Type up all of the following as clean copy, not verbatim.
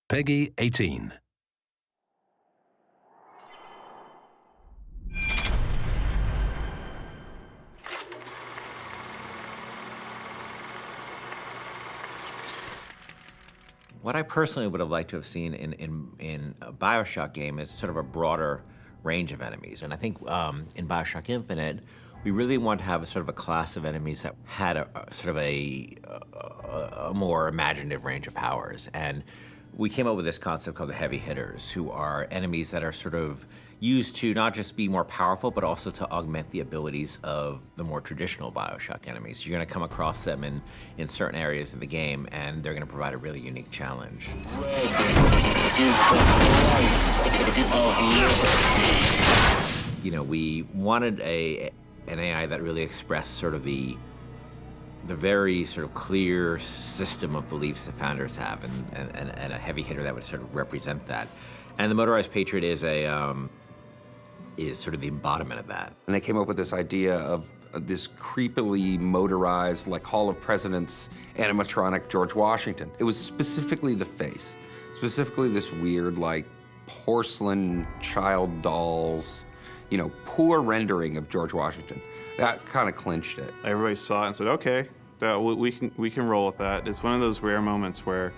Peggy 18. What I personally would have liked to have seen in a Bioshock game is sort of a broader range of enemies. And I think in Bioshock Infinite, we really want to have a sort of a class of enemies that had a sort of a more imaginative range of powers. And we came up with this concept called the heavy hitters, who are enemies that are sort of used to not just be more powerful, but also to augment the abilities of the more traditional Bioshock enemies. You're gonna come across them in certain areas of the game, and they're gonna provide a really unique challenge. Red is the price of liberty. You know, we wanted an AI that really expressed sort of the very sort of clear system of beliefs that founders have, and a heavy hitter that would sort of represent that. And the Motorized Patriot is sort of the embodiment of that. And they came up with this idea of this creepily motorized, like Hall of Presidents animatronic George Washington. It was specifically the face, specifically this weird, like, porcelain child dolls, you know, poor rendering of George Washington. That kind of clinched it. Everybody saw it and said, okay, we can roll with that. It's one of those rare moments where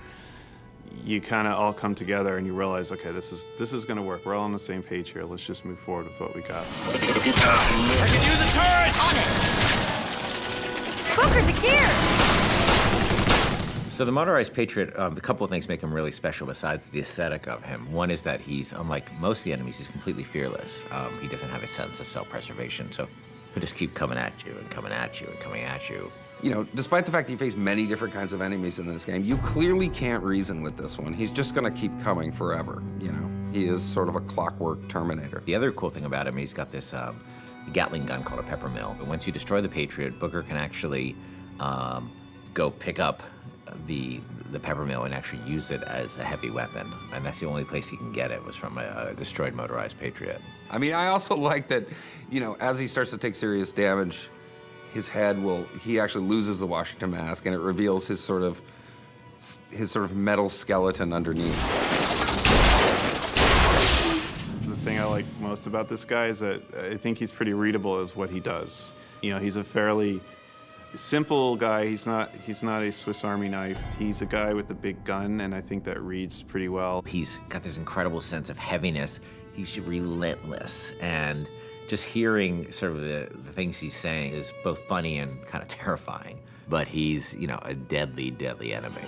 you kind of all come together and you realize, okay, this is going to work. We're all on the same page here. Let's just move forward with what we got. I could use a turret! On it! Booker, the gear! So the Motorized Patriot, a couple of things make him really special besides the aesthetic of him. One is that he's, unlike most of the enemies, he's completely fearless. He doesn't have a sense of self-preservation, so he'll just keep coming at you and coming at you and coming at you. You know, despite the fact that you face many different kinds of enemies in this game, you clearly can't reason with this one. He's just gonna keep coming forever, you know? He is sort of a clockwork Terminator. The other cool thing about him, he's got this Gatling gun called a peppermill. But once you destroy the Patriot, Booker can actually go pick up the peppermill and actually use it as a heavy weapon. And that's the only place he can get it, was from a destroyed Motorized Patriot. I mean, I also like that, you know, as he starts to take serious damage, his head he actually loses the Washington mask, and it reveals his sort of metal skeleton underneath. The thing I like most about this guy is that I think he's pretty readable as what he does. You know, he's a fairly simple guy. He's not a Swiss Army knife. He's a guy with a big gun, and I think that reads pretty well. He's got this incredible sense of heaviness. He's relentless, and just hearing sort of the things he's saying is both funny and kind of terrifying. But he's, you know, a deadly, deadly enemy.